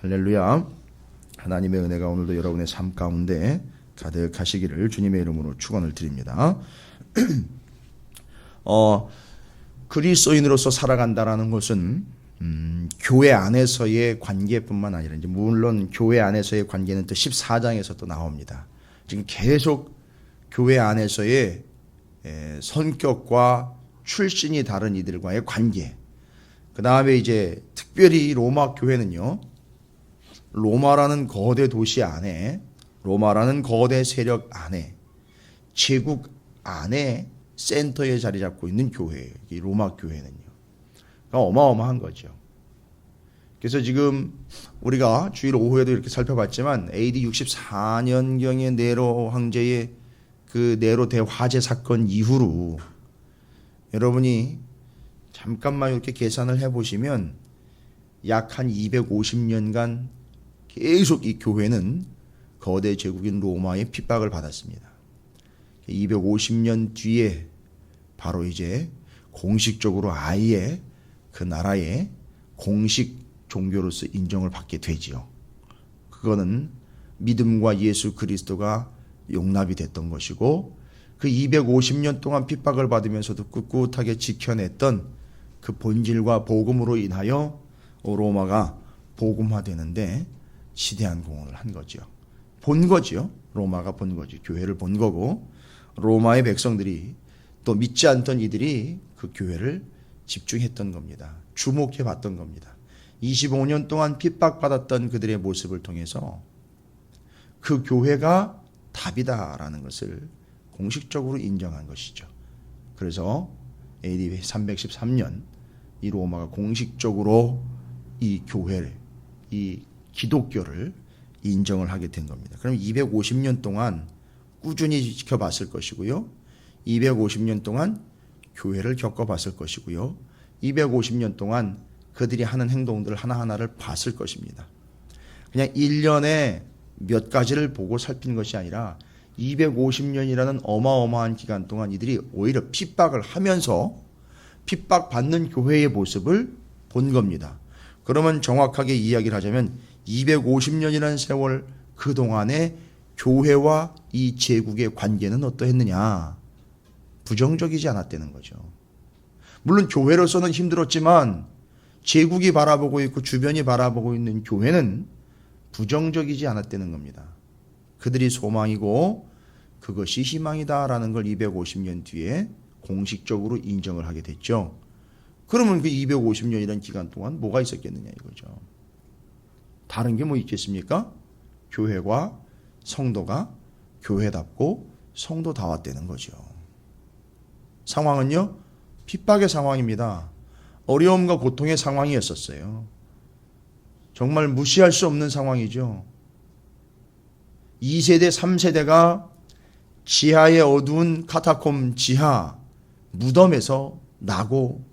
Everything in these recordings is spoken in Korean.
할렐루야. 하나님의 은혜가 오늘도 여러분의 삶 가운데 가득하시기를 주님의 이름으로 축원을 드립니다. 그리스도인으로서 살아간다라는 것은 교회 안에서의 관계뿐만 아니라 이제 물론 교회 안에서의 관계는 또 14장에서 또 나옵니다. 지금 계속 교회 안에서의 성격과 출신이 다른 이들과의 관계. 그 다음에 이제 특별히 로마 교회는요, 로마라는 거대 도시 안에, 로마라는 거대 세력 안에, 제국 안에 센터에 자리 잡고 있는 교회예요. 이 로마 교회는요. 그러니까 어마어마한 거죠. 그래서 지금 우리가 주일 오후에도 이렇게 살펴봤지만 AD 64년경의 네로 황제의 그 네로 대화재 사건 이후로 여러분이 잠깐만 이렇게 계산을 해보시면 약 한 250년간 계속 이 교회는 거대 제국인 로마의 핍박을 받았습니다. 250년 뒤에 바로 이제 공식적으로 아예 그 나라의 공식 종교로서 인정을 받게 되지요. 그거는 믿음과 예수 그리스도가 용납이 됐던 것이고, 그 250년 동안 핍박을 받으면서도 꿋꿋하게 지켜냈던 그 본질과 복음으로 인하여 로마가 복음화되는데 지대한 공헌을 한 거죠. 본 거죠. 로마가 본 거죠. 교회를 본 거고, 로마의 백성들이 또 믿지 않던 이들이 그 교회를 집중했던 겁니다. 주목해 봤던 겁니다. 25년 동안 핍박받았던 그들의 모습을 통해서 그 교회가 답이다라는 것을 공식적으로 인정한 것이죠. 그래서 AD 313년 이 로마가 공식적으로 이 교회를, 이 기독교를 인정을 하게 된 겁니다. 그럼 250년 동안 꾸준히 지켜봤을 것이고요. 250년 동안 교회를 겪어봤을 것이고요. 250년 동안 그들이 하는 행동들 하나하나를 봤을 것입니다. 그냥 1년에 몇 가지를 보고 살피는 것이 아니라 250년이라는 어마어마한 기간 동안 이들이 오히려 핍박을 하면서 핍박받는 교회의 모습을 본 겁니다. 그러면 정확하게 이야기를 하자면 250년이라는 세월 그동안에 교회와 이 제국의 관계는 어떠했느냐? 부정적이지 않았다는 거죠. 물론 교회로서는 힘들었지만 제국이 바라보고 있고 주변이 바라보고 있는 교회는 부정적이지 않았다는 겁니다. 그들이 소망이고 그것이 희망이다라는 걸 250년 뒤에 공식적으로 인정을 하게 됐죠. 그러면 그 250년이라는 기간 동안 뭐가 있었겠느냐 이거죠. 다른 게 뭐 있겠습니까? 교회와 성도가 교회답고 성도다웠다는 거죠. 상황은요, 핍박의 상황입니다. 어려움과 고통의 상황이었었어요. 정말 무시할 수 없는 상황이죠. 2세대, 3세대가 지하의 어두운 카타콤 지하 무덤에서 나고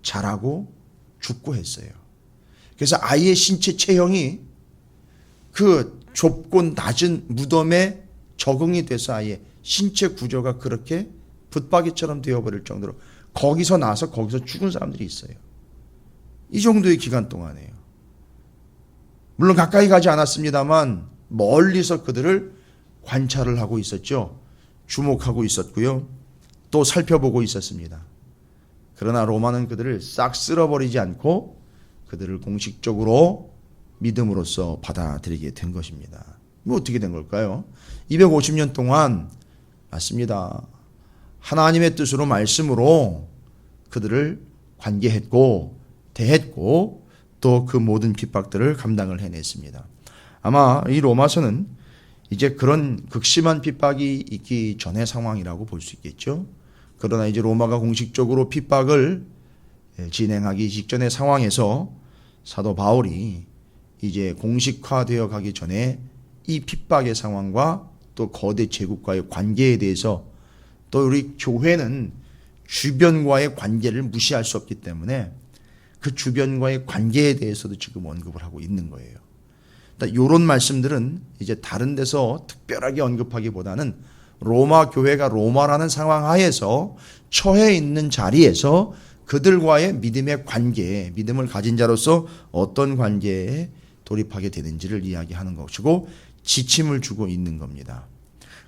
자라고 죽고 했어요. 그래서 아이의 신체 체형이 그 좁고 낮은 무덤에 적응이 돼서 아예 신체 구조가 그렇게 붓바퀴처럼 되어버릴 정도로 거기서 나서 거기서 죽은 사람들이 있어요. 이 정도의 기간 동안에요. 물론 가까이 가지 않았습니다만 멀리서 그들을 관찰을 하고 있었죠. 주목하고 있었고요. 또 살펴보고 있었습니다. 그러나 로마는 그들을 싹 쓸어버리지 않고 그들을 공식적으로 믿음으로써 받아들이게 된 것입니다. 뭐 어떻게 된 걸까요? 250년 동안 맞습니다. 하나님의 뜻으로 말씀으로 그들을 관계했고 대했고 또 그 모든 핍박들을 감당을 해냈습니다. 아마 이 로마서는 이제 그런 극심한 핍박이 있기 전의 상황이라고 볼 수 있겠죠. 그러나 이제 로마가 공식적으로 핍박을 진행하기 직전의 상황에서 사도 바울이 이제 공식화되어 가기 전에 이 핍박의 상황과 또 거대 제국과의 관계에 대해서 또 우리 교회는 주변과의 관계를 무시할 수 없기 때문에 그 주변과의 관계에 대해서도 지금 언급을 하고 있는 거예요. 이런 말씀들은 이제 다른 데서 특별하게 언급하기보다는 로마 교회가 로마라는 상황 하에서 처해 있는 자리에서 그들과의 믿음의 관계, 믿음을 가진 자로서 어떤 관계에 돌입하게 되는지를 이야기하는 것이고 지침을 주고 있는 겁니다.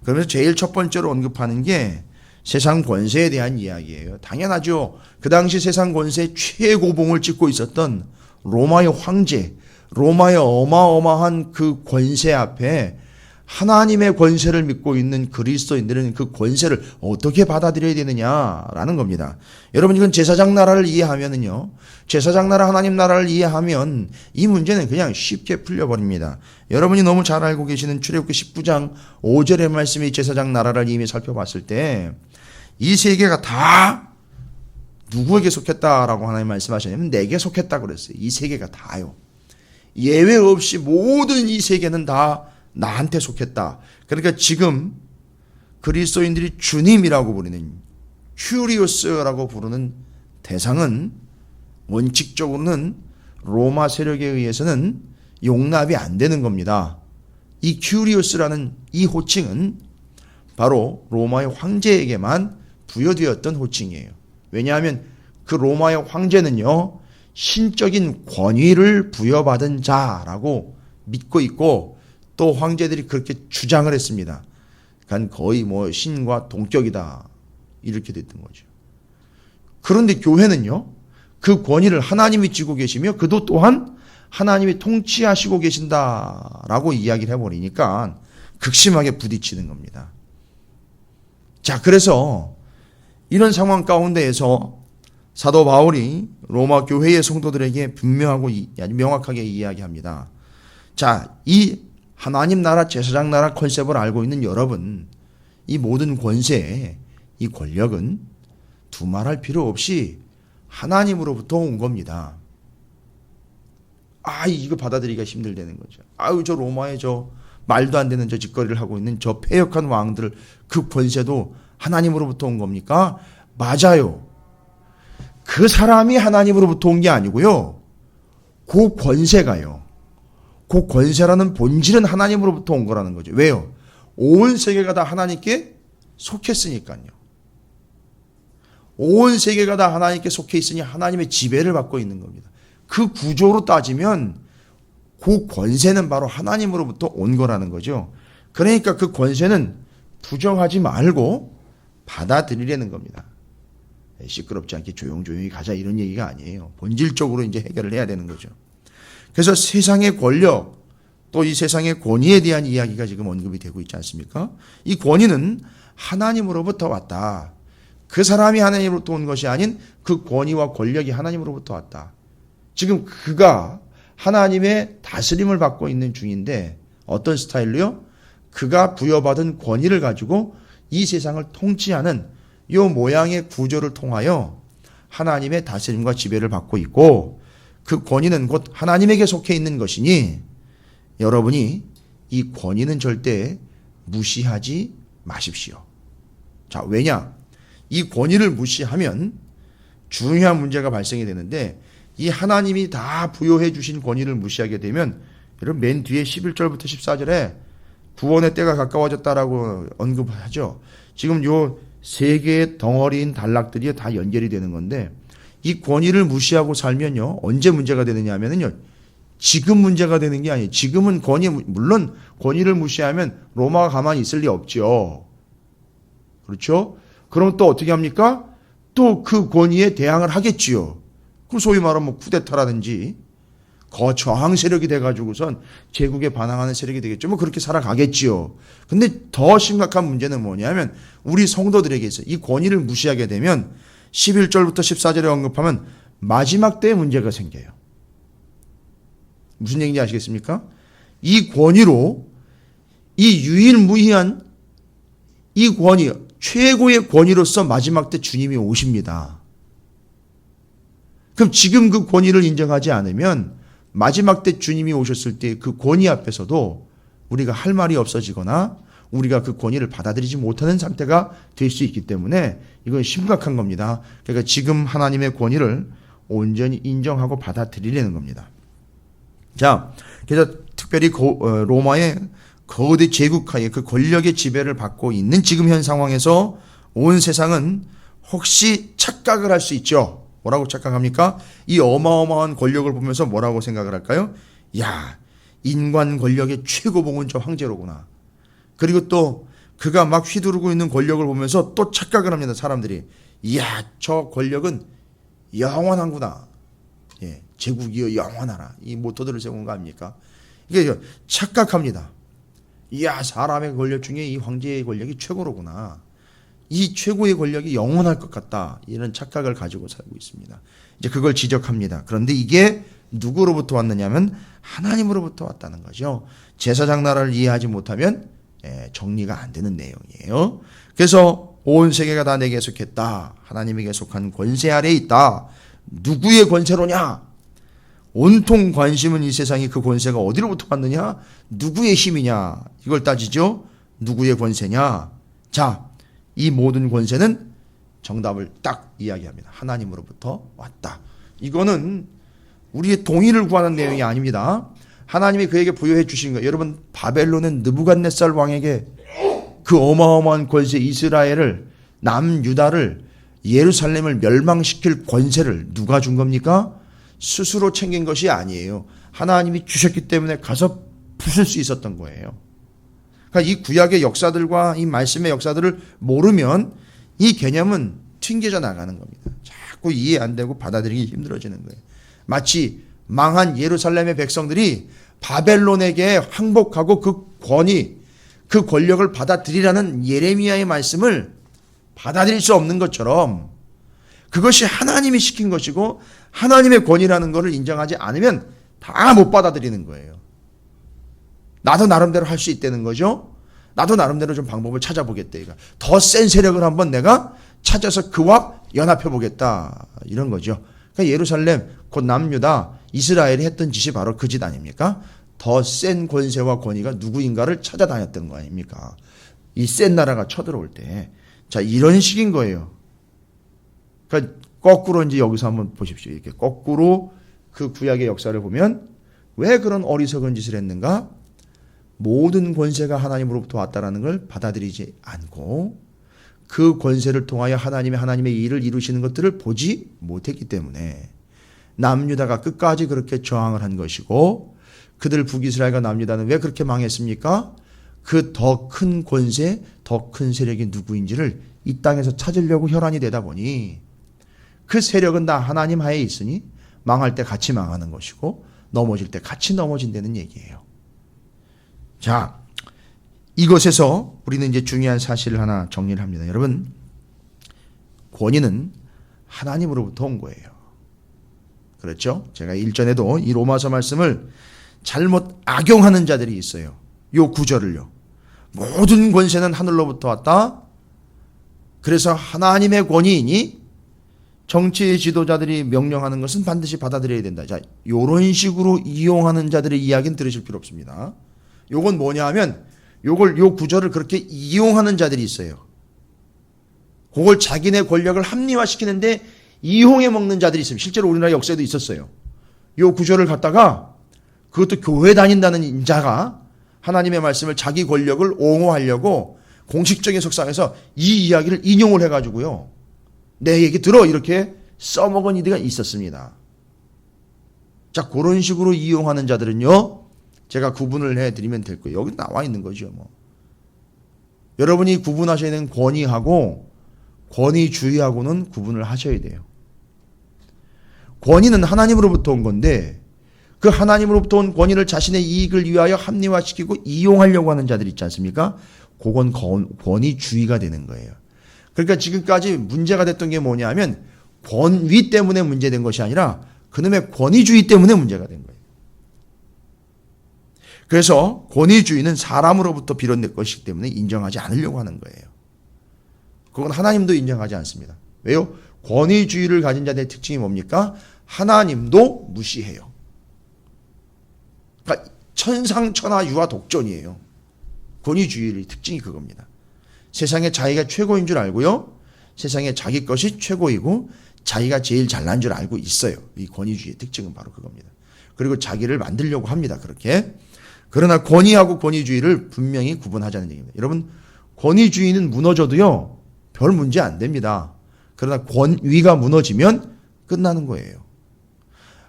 그러면서 제일 첫 번째로 언급하는 게 세상 권세에 대한 이야기예요. 당연하죠. 그 당시 세상 권세 최고봉을 찍고 있었던 로마의 황제, 로마의 어마어마한 그 권세 앞에 하나님의 권세를 믿고 있는 그리스도인들은 그 권세를 어떻게 받아들여야 되느냐라는 겁니다. 여러분, 이건 제사장 나라를 이해하면은요, 제사장 나라, 하나님 나라를 이해하면 이 문제는 그냥 쉽게 풀려버립니다. 여러분이 너무 잘 알고 계시는 출애굽기 19장 5절의 말씀이 제사장 나라를 이미 살펴봤을 때 이 세계가 다 누구에게 속했다라고 하나님 말씀하셨냐면 내게 속했다 그랬어요. 이 세계가 다요. 예외 없이 모든 이 세계는 다 나한테 속했다. 그러니까 지금 그리스도인들이 주님이라고 부르는 큐리오스라고 부르는 대상은 원칙적으로는 로마 세력에 의해서는 용납이 안 되는 겁니다. 이 큐리오스라는 이 호칭은 바로 로마의 황제에게만 부여되었던 호칭이에요. 왜냐하면 그 로마의 황제는요, 신적인 권위를 부여받은 자라고 믿고 있고 또 황제들이 그렇게 주장을 했습니다. 그러니까 거의 뭐 신과 동격이다 이렇게 됐던 거죠. 그런데 교회는요, 그 권위를 하나님이 쥐고 계시며 그도 또한 하나님이 통치하시고 계신다라고 이야기를 해버리니까 극심하게 부딪히는 겁니다. 자, 그래서 이런 상황 가운데에서 사도 바울이 로마 교회의 성도들에게 분명하고 아주 명확하게 이야기합니다. 자, 이 하나님 나라, 제사장 나라 컨셉을 알고 있는 여러분, 이 모든 권세, 이 권력은 두말할 필요 없이 하나님으로부터 온 겁니다. 이거 받아들이기가 힘들다는 거죠. 저 로마의 저 말도 안 되는 저 짓거리를 하고 있는 저 패역한 왕들, 그 권세도 하나님으로부터 온 겁니까? 맞아요. 그 사람이 하나님으로부터 온 게 아니고요, 그 권세가요, 그 권세라는 본질은 하나님으로부터 온 거라는 거죠. 왜요? 온 세계가 다 하나님께 속했으니까요. 온 세계가 다 하나님께 속해 있으니 하나님의 지배를 받고 있는 겁니다. 그 구조로 따지면 그 권세는 바로 하나님으로부터 온 거라는 거죠. 그러니까 그 권세는 부정하지 말고 받아들이려는 겁니다. 시끄럽지 않게 조용조용히 가자 이런 얘기가 아니에요. 본질적으로 이제 해결을 해야 되는 거죠. 그래서 세상의 권력, 또 이 세상의 권위에 대한 이야기가 지금 언급이 되고 있지 않습니까? 이 권위는 하나님으로부터 왔다. 그 사람이 하나님으로부터 온 것이 아닌 그 권위와 권력이 하나님으로부터 왔다. 지금 그가 하나님의 다스림을 받고 있는 중인데 어떤 스타일로요? 그가 부여받은 권위를 가지고 이 세상을 통치하는 이 모양의 구조를 통하여 하나님의 다스림과 지배를 받고 있고, 그 권위는 곧 하나님에게 속해 있는 것이니 여러분이 이 권위는 절대 무시하지 마십시오. 자, 왜냐? 이 권위를 무시하면 중요한 문제가 발생이 되는데, 이 하나님이 다 부여해 주신 권위를 무시하게 되면, 여러분 맨 뒤에 11절부터 14절에 구원의 때가 가까워졌다라고 언급하죠. 지금 요 세 개의 덩어리인 단락들이 다 연결이 되는 건데, 이 권위를 무시하고 살면요, 언제 문제가 되느냐 하면은요, 지금 문제가 되는 게 아니에요. 지금은 물론 권위를 무시하면 로마가 가만히 있을 리 없죠. 그렇죠? 그럼 또 어떻게 합니까? 또 그 권위에 대항을 하겠지요. 그 소위 말하면 뭐 쿠데타라든지 거저항 세력이 돼가지고선 제국에 반항하는 세력이 되겠죠. 뭐 그렇게 살아가겠지요. 근데 더 심각한 문제는 뭐냐면 우리 성도들에게 있어요. 이 권위를 무시하게 되면 11절부터 14절에 언급하면 마지막 때에 문제가 생겨요. 무슨 얘기인지 아시겠습니까? 이 권위로 이 유일무이한 이 권위, 최고의 권위로서 마지막 때 주님이 오십니다. 그럼 지금 그 권위를 인정하지 않으면 마지막 때 주님이 오셨을 때 그 권위 앞에서도 우리가 할 말이 없어지거나 우리가 그 권위를 받아들이지 못하는 상태가 될 수 있기 때문에 이건 심각한 겁니다. 그러니까 지금 하나님의 권위를 온전히 인정하고 받아들이려는 겁니다. 자, 그래서 특별히 로마의 거대 제국하에 그 권력의 지배를 받고 있는 지금 현 상황에서 온 세상은 혹시 착각을 할 수 있죠. 뭐라고 착각합니까? 이 어마어마한 권력을 보면서 뭐라고 생각을 할까요? 야, 인간 권력의 최고봉은 저 황제로구나. 그리고 또 그가 막 휘두르고 있는 권력을 보면서 또 착각을 합니다. 사람들이. 이야, 저 권력은 영원한구나. 예, 제국이여 영원하라. 이 모토들을 세운 거 아닙니까? 이게 착각합니다. 이야, 사람의 권력 중에 이 황제의 권력이 최고로구나. 이 최고의 권력이 영원할 것 같다. 이런 착각을 가지고 살고 있습니다. 이제 그걸 지적합니다. 그런데 이게 누구로부터 왔느냐면 하나님으로부터 왔다는 거죠. 제사장 나라를 이해하지 못하면 정리가 안 되는 내용이에요. 그래서 온 세계가 다 내게 속했다. 하나님에게 속한 권세 아래에 있다. 누구의 권세로냐? 온통 관심은 이 세상이 그 권세가 어디로부터 왔느냐? 누구의 힘이냐? 이걸 따지죠. 누구의 권세냐? 자, 이 모든 권세는 정답을 딱 이야기합니다. 하나님으로부터 왔다. 이거는 우리의 동의를 구하는 내용이 아닙니다. 하나님이 그에게 부여해 주신 거. 여러분, 바벨론의 느부갓네살 왕에게 그 어마어마한 권세, 이스라엘을, 남유다를, 예루살렘을 멸망시킬 권세를 누가 준 겁니까? 스스로 챙긴 것이 아니에요. 하나님이 주셨기 때문에 가서 부술 수 있었던 거예요. 그러니까 이 구약의 역사들과 이 말씀의 역사들을 모르면 이 개념은 튕겨져 나가는 겁니다. 자꾸 이해 안 되고 받아들이기 힘들어지는 거예요. 마치 망한 예루살렘의 백성들이 바벨론에게 항복하고 그 권위, 그 권력을 받아들이라는 예레미야의 말씀을 받아들일 수 없는 것처럼 그것이 하나님이 시킨 것이고 하나님의 권위라는 것을 인정하지 않으면 다 못 받아들이는 거예요. 나도 나름대로 할 수 있다는 거죠. 나도 나름대로 좀 방법을 찾아보겠다. 더 센 세력을 한번 내가 찾아서 그와 연합해 보겠다. 이런 거죠. 그러니까 예루살렘, 곧 남유다, 이스라엘이 했던 짓이 바로 그 짓 아닙니까? 더 센 권세와 권위가 누구인가를 찾아다녔던 거 아닙니까? 이 센 나라가 쳐들어올 때. 자, 이런 식인 거예요. 그러니까 거꾸로 이제 여기서 한번 보십시오. 이렇게 거꾸로 그 구약의 역사를 보면 왜 그런 어리석은 짓을 했는가? 모든 권세가 하나님으로부터 왔다라는 걸 받아들이지 않고 그 권세를 통하여 하나님의 일을 이루시는 것들을 보지 못했기 때문에 남유다가 끝까지 그렇게 저항을 한 것이고 그들 북이스라엘과 남유다는 왜 그렇게 망했습니까? 그 더 큰 권세, 더 큰 세력이 누구인지를 이 땅에서 찾으려고 혈안이 되다 보니 그 세력은 다 하나님 하에 있으니 망할 때 같이 망하는 것이고 넘어질 때 같이 넘어진다는 얘기예요. 자, 이것에서 우리는 이제 중요한 사실을 하나 정리를 합니다. 여러분, 권위는 하나님으로부터 온 거예요. 그렇죠? 제가 일전에도 이 로마서 말씀을 잘못 악용하는 자들이 있어요. 요 구절을요. 모든 권세는 하늘로부터 왔다. 그래서 하나님의 권위이니 정치의 지도자들이 명령하는 것은 반드시 받아들여야 된다. 자, 요런 식으로 이용하는 자들의 이야기는 들으실 필요 없습니다. 요건 뭐냐 하면 요 구절을 그렇게 이용하는 자들이 있어요. 그걸 자기네 권력을 합리화시키는데 이용해 먹는 자들이 있습니다. 실제로 우리나라 역사에도 있었어요. 요 구절을 갖다가 그것도 교회 다닌다는 인자가 하나님의 말씀을 자기 권력을 옹호하려고 공식적인 석상에서 이 이야기를 인용을 해가지고요. 내 얘기 들어 이렇게 써먹은 이들이 있었습니다. 자, 그런 식으로 이용하는 자들은요. 제가 구분을 해드리면 될 거예요. 여기 나와 있는 거죠. 뭐. 여러분이 구분하셔야 되는 권위하고 권위주의하고는 구분을 하셔야 돼요. 권위는 하나님으로부터 온 건데 그 하나님으로부터 온 권위를 자신의 이익을 위하여 합리화시키고 이용하려고 하는 자들 있지 않습니까? 그건 권위주의가 되는 거예요. 그러니까 지금까지 문제가 됐던 게 뭐냐 하면 권위 때문에 문제된 것이 아니라 그놈의 권위주의 때문에 문제가 된 거예요. 그래서 권위주의는 사람으로부터 비롯된 것이기 때문에 인정하지 않으려고 하는 거예요. 그건 하나님도 인정하지 않습니다. 왜요? 권위주의를 가진 자들의 특징이 뭡니까? 하나님도 무시해요. 그러니까 천상천하 유아 독존이에요. 권위주의의 특징이 그겁니다. 세상에 자기가 최고인 줄 알고요. 세상에 자기 것이 최고이고 자기가 제일 잘난 줄 알고 있어요. 이 권위주의의 특징은 바로 그겁니다. 그리고 자기를 만들려고 합니다. 그렇게. 그러나 권위하고 권위주의를 분명히 구분하자는 얘기입니다. 여러분, 권위주의는 무너져도요. 별 문제 안 됩니다. 그러나 권위가 무너지면 끝나는 거예요.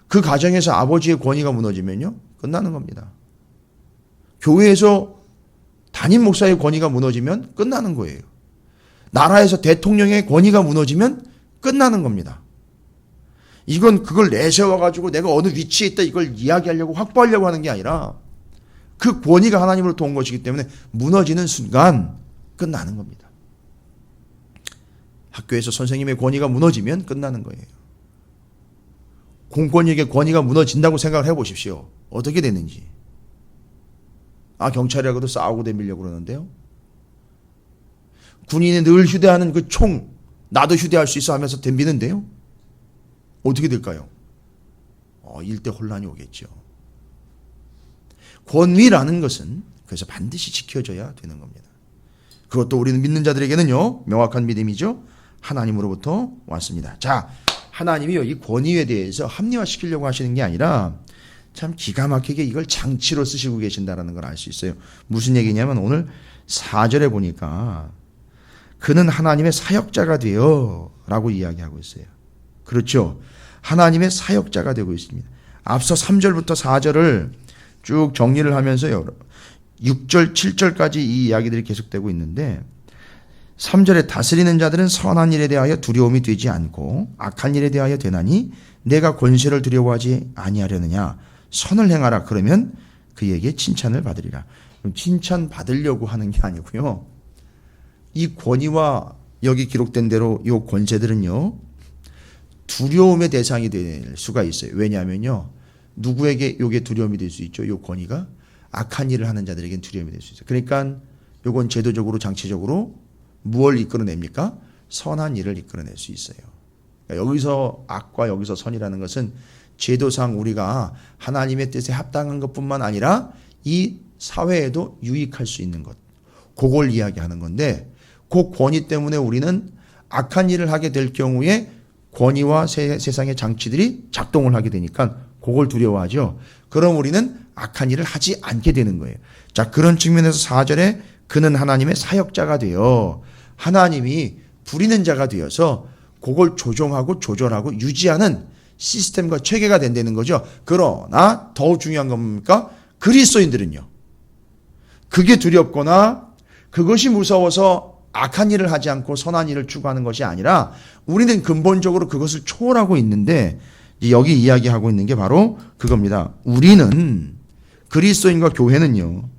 그 가정에서 아버지의 권위가 무너지면요. 끝나는 겁니다. 교회에서 담임 목사의 권위가 무너지면 끝나는 거예요. 나라에서 대통령의 권위가 무너지면 끝나는 겁니다. 이건 그걸 내세워가지고 내가 어느 위치에 있다 이걸 이야기하려고 확보하려고 하는 게 아니라 그 권위가 하나님으로부터 온 것이기 때문에 무너지는 순간 끝나는 겁니다. 학교에서 선생님의 권위가 무너지면 끝나는 거예요. 공권력의 권위가 무너진다고 생각을 해보십시오. 어떻게 되는지. 경찰이라고도 싸우고 대밀려고 그러는데요. 군인이 늘 휴대하는 그 총, 나도 휴대할 수 있어 하면서 덤비는데요. 어떻게 될까요? 일대 혼란이 오겠죠. 권위라는 것은 그래서 반드시 지켜져야 되는 겁니다. 그것도 우리는 믿는 자들에게는요, 명확한 믿음이죠. 하나님으로부터 왔습니다. 자, 하나님이요, 이 권위에 대해서 합리화시키려고 하시는 게 아니라 참 기가 막히게 이걸 장치로 쓰시고 계신다는 걸 알 수 있어요. 무슨 얘기냐면 오늘 4절에 보니까 그는 하나님의 사역자가 되어 라고 이야기하고 있어요. 그렇죠. 하나님의 사역자가 되고 있습니다. 앞서 3절부터 4절을 쭉 정리를 하면서요, 6절, 7절까지 이 이야기들이 계속되고 있는데 3절에 다스리는 자들은 선한 일에 대하여 두려움이 되지 않고 악한 일에 대하여 되나니 내가 권세를 두려워하지 아니하려느냐. 선을 행하라. 그러면 그에게 칭찬을 받으리라. 칭찬 받으려고 하는 게 아니고요. 이 권위와 여기 기록된 대로 이 권세들은요, 두려움의 대상이 될 수가 있어요. 왜냐하면요, 누구에게 이게 두려움이 될 수 있죠? 이 권위가 악한 일을 하는 자들에게는 두려움이 될 수 있어요. 그러니까 이건 제도적으로 장치적으로 무엇을 이끌어냅니까? 선한 일을 이끌어낼 수 있어요. 그러니까 여기서 악과 여기서 선이라는 것은 제도상 우리가 하나님의 뜻에 합당한 것뿐만 아니라 이 사회에도 유익할 수 있는 것, 그걸 이야기하는 건데, 그 권위 때문에 우리는 악한 일을 하게 될 경우에 권위와 세상의 장치들이 작동을 하게 되니까 그걸 두려워하죠. 그럼 우리는 악한 일을 하지 않게 되는 거예요. 자, 그런 측면에서 4절에 그는 하나님의 사역자가 되어 하나님이 부리는 자가 되어서 그걸 조종하고 조절하고 유지하는 시스템과 체계가 된다는 거죠. 그러나 더 중요한 건 뭡니까? 그리스도인들은요, 그게 두렵거나 그것이 무서워서 악한 일을 하지 않고 선한 일을 추구하는 것이 아니라 우리는 근본적으로 그것을 초월하고 있는데, 여기 이야기하고 있는 게 바로 그겁니다. 우리는, 그리스도인과 교회는요,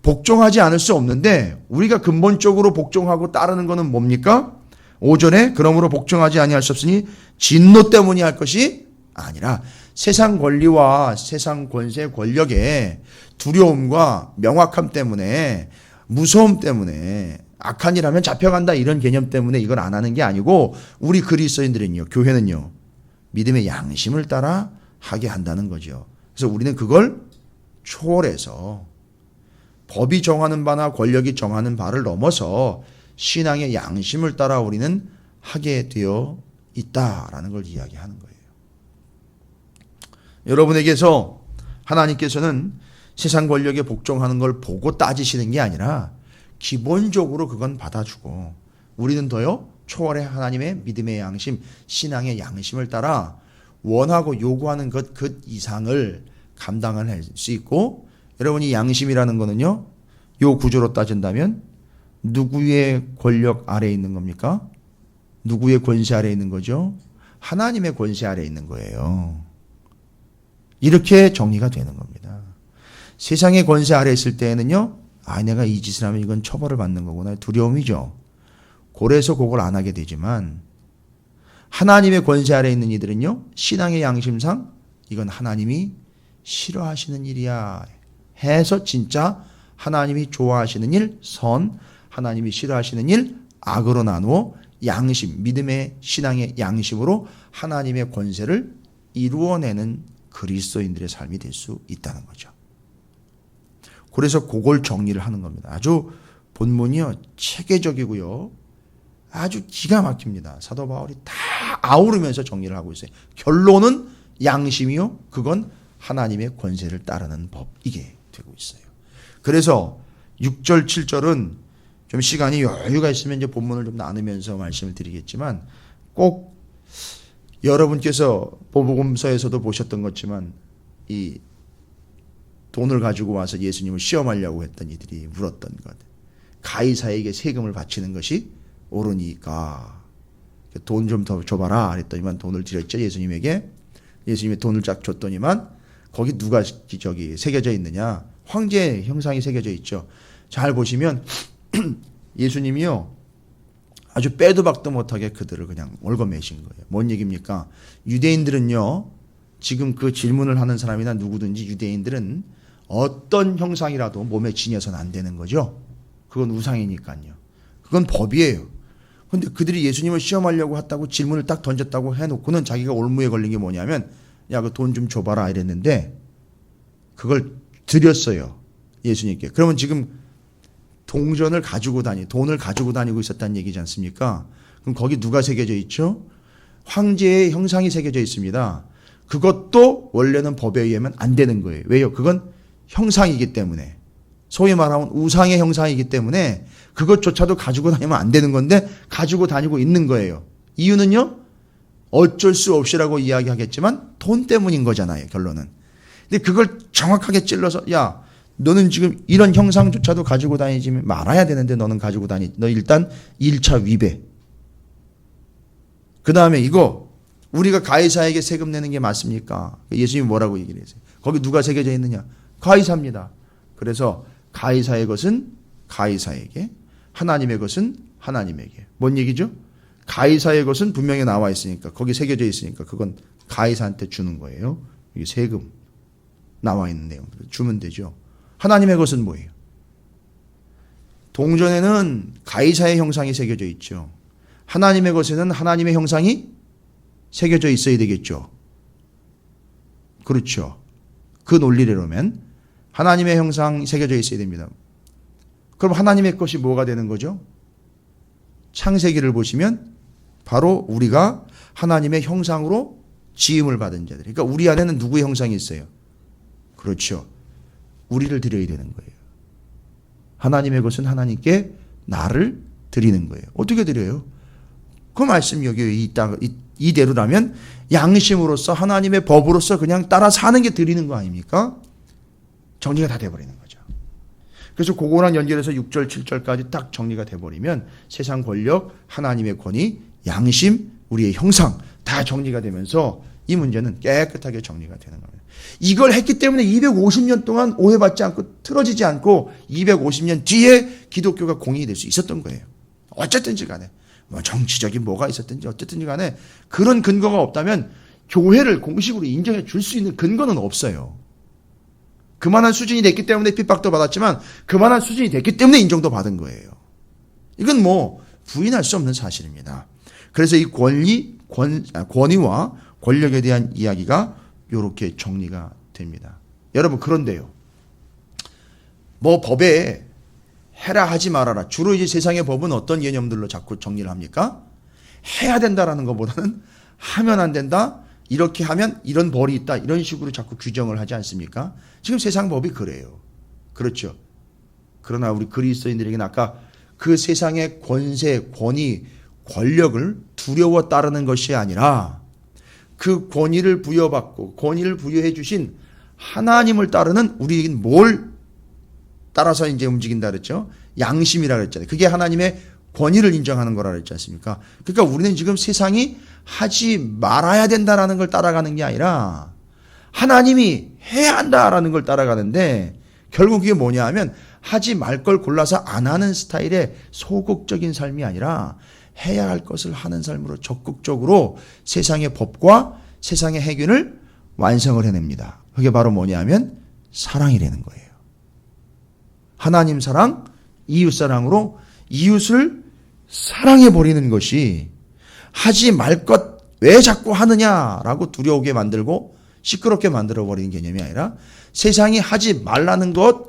복종하지 않을 수 없는데 우리가 근본적으로 복종하고 따르는 것은 뭡니까? 5절에 그러므로 복종하지 아니할 수 없으니 진노 때문이 할 것이 아니라 세상 권리와 세상 권세 권력의 두려움과 명확함 때문에, 무서움 때문에, 악한 일 하면 잡혀간다 이런 개념 때문에 이걸 안 하는 게 아니고, 우리 그리스도인들은요, 교회는요, 믿음의 양심을 따라 하게 한다는 거죠. 그래서 우리는 그걸 초월해서 법이 정하는 바나 권력이 정하는 바를 넘어서 신앙의 양심을 따라 우리는 하게 되어 있다라는 걸 이야기하는 거예요. 여러분에게서 하나님께서는 세상 권력에 복종하는 걸 보고 따지시는 게 아니라 기본적으로 그건 받아주고, 우리는 더요 초월의 하나님의 믿음의 양심, 신앙의 양심을 따라 원하고 요구하는 것 그 이상을 감당을 할 수 있고, 여러분이 양심이라는 거는요, 요 구조로 따진다면 누구의 권력 아래에 있는 겁니까? 누구의 권세 아래에 있는 거죠? 하나님의 권세 아래에 있는 거예요. 이렇게 정리가 되는 겁니다. 세상의 권세 아래에 있을 때에는요, 내가 이 짓을 하면 이건 처벌을 받는 거구나, 두려움이죠. 그래서 그걸 안 하게 되지만, 하나님의 권세 아래에 있는 이들은요, 신앙의 양심상 이건 하나님이 싫어하시는 일이야 해서 진짜 하나님이 좋아하시는 일, 선, 하나님이 싫어하시는 일, 악으로 나누어 양심, 믿음의 신앙의 양심으로 하나님의 권세를 이루어내는 그리스도인들의 삶이 될 수 있다는 거죠. 그래서 그걸 정리를 하는 겁니다. 아주 본문이요, 체계적이고요, 아주 기가 막힙니다. 사도 바울이 다 아우르면서 정리를 하고 있어요. 결론은 양심이요, 그건 하나님의 권세를 따르는 법, 이게 되고 있어요. 그래서 6절, 7절은 좀 시간이 여유가 있으면 이제 본문을 좀 나누면서 말씀을 드리겠지만, 꼭 여러분께서 복음서에서도 보셨던 것지만 이 돈을 가지고 와서 예수님을 시험하려고 했던 이들이 물었던 것. 가이사에게 세금을 바치는 것이 옳으니까 돈 좀 더 줘봐라 그랬더니만 돈을 드렸죠. 예수님에게. 예수님이 돈을 쫙 줬더니만 거기 누가 새겨져 있느냐. 황제의 형상이 새겨져 있죠. 잘 보시면 예수님이요 아주 빼도 박도 못하게 그들을 그냥 얽어매신 거예요. 뭔 얘기입니까? 유대인들은요 지금 그 질문을 하는 사람이나 누구든지 유대인들은 어떤 형상이라도 몸에 지녀서는 안 되는 거죠. 그건 우상이니까요. 그건 법이에요. 그런데 그들이 예수님을 시험하려고 했다고 질문을 딱 던졌다고 해놓고는 자기가 올무에 걸린 게 뭐냐면 야, 그 돈 좀 줘봐라 이랬는데 그걸 드렸어요. 예수님께. 그러면 지금 돈을 가지고 다니고 있었다는 얘기지 않습니까? 그럼 거기 누가 새겨져 있죠? 황제의 형상이 새겨져 있습니다. 그것도 원래는 법에 의하면 안 되는 거예요. 왜요? 그건 형상이기 때문에. 소위 말하면 우상의 형상이기 때문에 그것조차도 가지고 다니면 안 되는 건데 가지고 다니고 있는 거예요. 이유는요? 어쩔 수 없이라고 이야기하겠지만 돈 때문인 거잖아요. 결론은. 근데 그걸 정확하게 찔러서 야 너는 지금 이런 형상조차도 가지고 다니지 말아야 되는데 너는 가지고 다니. 너 일단 1차 위배. 그 다음에 이거 우리가 가이사에게 세금 내는 게 맞습니까? 예수님이 뭐라고 얘기를 했어요? 거기 누가 새겨져 있느냐? 가이사입니다. 그래서 가이사의 것은 가이사에게, 하나님의 것은 하나님에게. 뭔 얘기죠? 가이사의 것은 분명히 나와 있으니까, 거기 새겨져 있으니까 그건 가이사한테 주는 거예요. 이게 세금 나와 있는 내용들 주면 되죠. 하나님의 것은 뭐예요? 동전에는 가이사의 형상이 새겨져 있죠. 하나님의 것에는 하나님의 형상이 새겨져 있어야 되겠죠. 그렇죠. 그 논리대로면 하나님의 형상이 새겨져 있어야 됩니다. 그럼 하나님의 것이 뭐가 되는 거죠? 창세기를 보시면 바로 우리가 하나님의 형상으로 지음을 받은 자들. 그러니까 우리 안에는 누구의 형상이 있어요? 그렇죠. 우리를 드려야 되는 거예요. 하나님의 것은 하나님께 나를 드리는 거예요. 어떻게 드려요? 그 말씀 여기 이대로라면 양심으로서 하나님의 법으로서 그냥 따라 사는 게 드리는 거 아닙니까? 정리가 다 돼버리는 거죠. 그래서 그거랑 연결해서 6절, 7절까지 딱 정리가 돼버리면 세상 권력, 하나님의 권위, 양심, 우리의 형상 다 정리가 되면서 이 문제는 깨끗하게 정리가 되는 겁니다. 이걸 했기 때문에 250년 동안 오해받지 않고 틀어지지 않고 250년 뒤에 기독교가 공인이 될 수 있었던 거예요. 어쨌든지 간에 뭐 정치적인 뭐가 있었든지 어쨌든지 간에 그런 근거가 없다면 교회를 공식으로 인정해 줄 수 있는 근거는 없어요. 그만한 수준이 됐기 때문에 핍박도 받았지만 그만한 수준이 됐기 때문에 인정도 받은 거예요. 이건 뭐 부인할 수 없는 사실입니다. 그래서 이 권위와 권력에 대한 이야기가 이렇게 정리가 됩니다. 여러분 그런데요. 뭐 법에 해라 하지 말아라. 주로 이제 세상의 법은 어떤 개념들로 자꾸 정리를 합니까? 해야 된다라는 것보다는 하면 안 된다. 이렇게 하면 이런 벌이 있다. 이런 식으로 자꾸 규정을 하지 않습니까? 지금 세상 법이 그래요. 그렇죠. 그러나 우리 그리스도인들에게는 아까 그 세상의 권세, 권위, 권력을 두려워 따르는 것이 아니라 그 권위를 부여받고 권위를 부여해 주신 하나님을 따르는 우리에겐 뭘 따라서 이제 움직인다 그랬죠? 양심이라 그랬잖아요. 그게 하나님의 권위를 인정하는 거라 그랬지 않습니까? 그러니까 우리는 지금 세상이 하지 말아야 된다라는 걸 따라가는 게 아니라 하나님이 해야 한다라는 걸 따라가는데 결국 이게 뭐냐 하면 하지 말 걸 골라서 안 하는 스타일의 소극적인 삶이 아니라 해야 할 것을 하는 삶으로 적극적으로 세상의 법과 세상의 해균을 완성을 해냅니다. 그게 바로 뭐냐 하면 사랑이라는 거예요. 하나님 사랑, 이웃 사랑으로 이웃을 사랑해버리는 것이 하지 말 것 왜 자꾸 하느냐라고 두려우게 만들고 시끄럽게 만들어버리는 개념이 아니라 세상이 하지 말라는 것,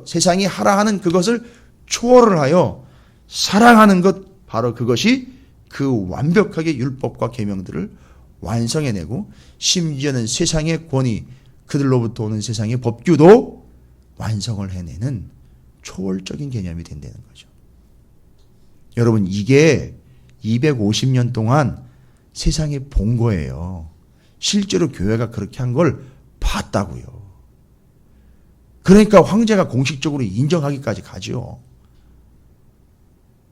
세상이 하라 하는 그것을 초월을 하여 사랑하는 것, 바로 그것이 그 완벽하게 율법과 계명들을 완성해내고 심지어는 세상의 권위, 그들로부터 오는 세상의 법규도 완성을 해내는 초월적인 개념이 된다는 거죠. 여러분 이게 250년 동안 세상에 본 거예요. 실제로 교회가 그렇게 한 걸 봤다고요. 그러니까 황제가 공식적으로 인정하기까지 가죠.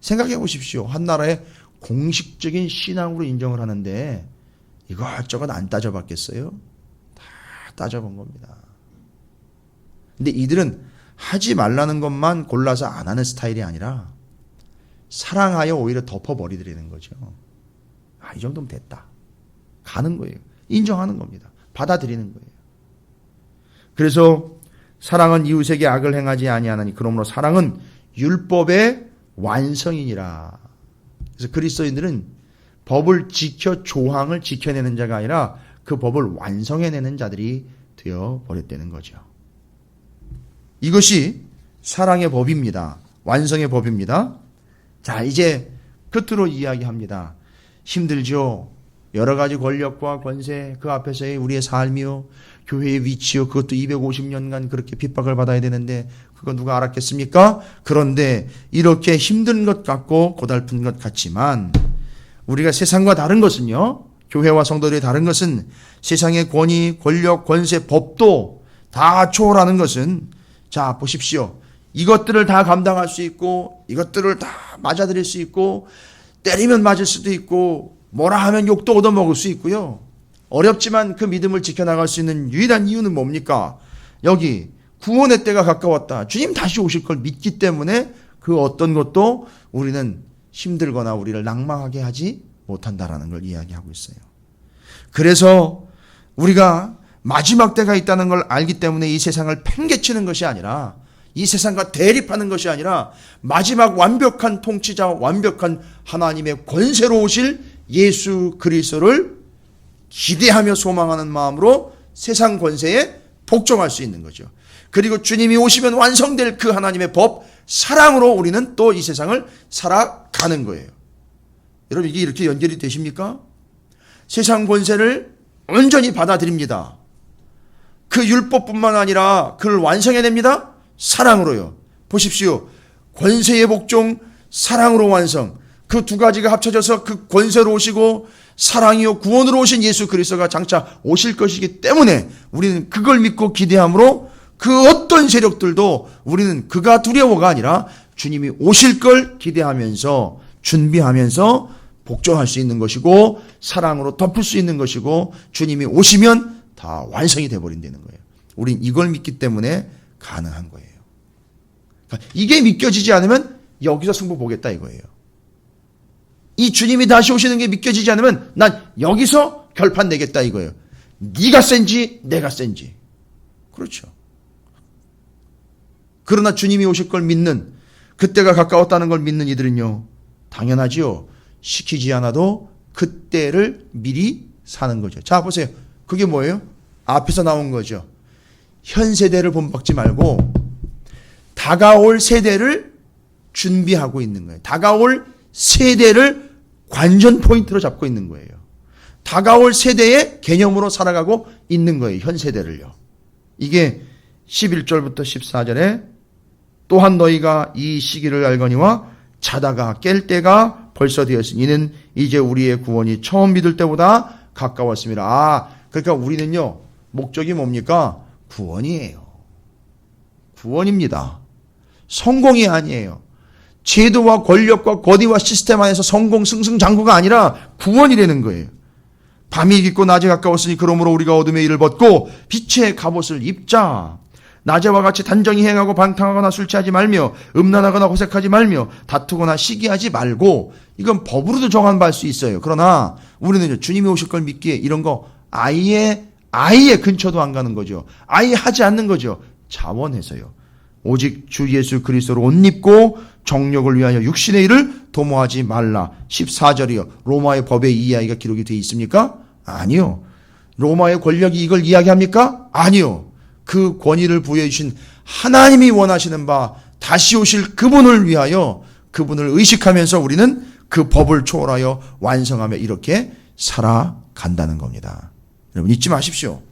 생각해 보십시오. 한 나라의 공식적인 신앙으로 인정을 하는데 이것저것 안 따져봤겠어요? 다 따져본 겁니다. 근데 이들은 하지 말라는 것만 골라서 안 하는 스타일이 아니라 사랑하여 오히려 덮어버리더라는 거죠. 이 정도면 됐다. 가는 거예요. 인정하는 겁니다. 받아들이는 거예요. 그래서 사랑은 이웃에게 악을 행하지 아니하나니 그러므로 사랑은 율법의 완성이니라. 그래서 그리스도인들은 법을 지켜 조항을 지켜내는 자가 아니라 그 법을 완성해내는 자들이 되어버렸다는 거죠. 이것이 사랑의 법입니다. 완성의 법입니다. 자, 이제 끝으로 이야기합니다. 힘들죠? 여러 가지 권력과 권세, 그 앞에서의 우리의 삶이요, 교회의 위치요, 그것도 250년간 그렇게 핍박을 받아야 되는데 그거 누가 알았겠습니까? 그런데 이렇게 힘든 것 같고 고달픈 것 같지만 우리가 세상과 다른 것은요, 교회와 성도들이 다른 것은 세상의 권위, 권력, 권세, 법도 다 초월하는 것은, 자, 보십시오. 이것들을 다 감당할 수 있고 이것들을 다 맞아들일 수 있고 때리면 맞을 수도 있고 뭐라 하면 욕도 얻어먹을 수 있고요. 어렵지만 그 믿음을 지켜나갈 수 있는 유일한 이유는 뭡니까? 여기 구원의 때가 가까웠다. 주님 다시 오실 걸 믿기 때문에 그 어떤 것도 우리는 힘들거나 우리를 낭망하게 하지 못한다라는 걸 이야기하고 있어요. 그래서 우리가 마지막 때가 있다는 걸 알기 때문에 이 세상을 팽개치는 것이 아니라, 이 세상과 대립하는 것이 아니라 마지막 완벽한 통치자, 완벽한 하나님의 권세로 오실 예수 그리스도를 기대하며 소망하는 마음으로 세상 권세에 복종할 수 있는 거죠. 그리고 주님이 오시면 완성될 그 하나님의 법, 사랑으로 우리는 또 이 세상을 살아가는 거예요. 여러분, 이게 이렇게 연결이 되십니까? 세상 권세를 온전히 받아들입니다. 그 율법뿐만 아니라 그를 완성해냅니다. 사랑으로요. 보십시오. 권세의 복종, 사랑으로 완성. 그 두 가지가 합쳐져서 그 권세로 오시고 사랑이요 구원으로 오신 예수 그리스도가 장차 오실 것이기 때문에 우리는 그걸 믿고 기대함으로 그 어떤 세력들도 우리는 그가 두려워가 아니라 주님이 오실 걸 기대하면서 준비하면서 복종할 수 있는 것이고 사랑으로 덮을 수 있는 것이고 주님이 오시면 다 완성이 되어버린다는 거예요. 우린 이걸 믿기 때문에 가능한 거예요. 그러니까 이게 믿겨지지 않으면 여기서 승부 보겠다 이거예요. 이 주님이 다시 오시는 게 믿겨지지 않으면 난 여기서 결판 내겠다 이거예요. 네가 센지 내가 센지. 그렇죠. 그러나 주님이 오실 걸 믿는, 그때가 가까웠다는 걸 믿는 이들은요, 당연하지요. 시키지 않아도 그때를 미리 사는 거죠. 자, 보세요. 그게 뭐예요? 앞에서 나온 거죠. 현 세대를 본받지 말고 다가올 세대를 준비하고 있는 거예요. 다가올 세대를 관전 포인트로 잡고 있는 거예요. 다가올 세대의 개념으로 살아가고 있는 거예요. 현 세대를요. 이게 11절부터 14절에 또한 너희가 이 시기를 알거니와 자다가 깰 때가 벌써 되었으니 이는 이제 우리의 구원이 처음 믿을 때보다 가까웠습니다. 그러니까 우리는요, 목적이 뭡니까? 구원이에요. 구원입니다. 성공이 아니에요. 제도와 권력과 권위와 시스템 안에서 성공 승승장구가 아니라 구원이라는 거예요. 밤이 깊고 낮에 가까웠으니 그러므로 우리가 어둠의 일을 벗고 빛의 갑옷을 입자. 낮에와 같이 단정히 행하고 방탕하거나 술 취하지 말며 음란하거나 호색하지 말며 다투거나 시기하지 말고, 이건 법으로도 정한 바일 수 있어요. 그러나 우리는 주님이 오실 걸 믿기에 이런 거 아예 근처도 안 가는 거죠. 아예 하지 않는 거죠. 자원해서요. 오직 주 예수 그리스도로 옷 입고 정욕을 위하여 육신의 일을 도모하지 말라. 14절이요. 로마의 법에 이 이야기가 기록이 되어 있습니까? 아니요. 로마의 권력이 이걸 이야기합니까? 아니요. 그 권위를 부여해 주신 하나님이 원하시는 바 다시 오실 그분을 위하여 그분을 의식하면서 우리는 그 법을 초월하여 완성하며 이렇게 살아간다는 겁니다. 여러분 잊지 마십시오.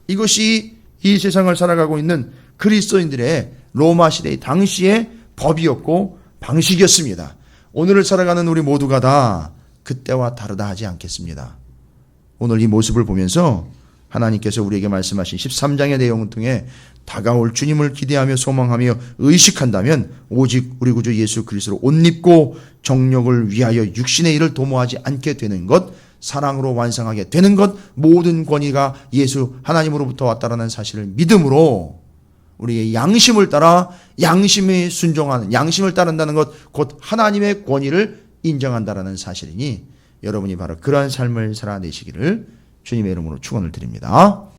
이것이 이 세상을 살아가고 있는 그리스도인들의 로마 시대의 당시의 법이었고 방식이었습니다. 오늘을 살아가는 우리 모두가 다 그때와 다르다 하지 않겠습니다. 오늘 이 모습을 보면서 하나님께서 우리에게 말씀하신 13장의 내용을 통해 다가올 주님을 기대하며 소망하며 의식한다면 오직 우리 구주 예수 그리스도로 옷 입고 정력을 위하여 육신의 일을 도모하지 않게 되는 것, 사랑으로 완성하게 되는 것, 모든 권위가 예수 하나님으로부터 왔다라는 사실을 믿음으로 우리의 양심을 따라 양심에 순종하는, 양심을 따른다는 것, 곧 하나님의 권위를 인정한다라는 사실이니 여러분이 바로 그러한 삶을 살아내시기를 주님의 이름으로 축원을 드립니다.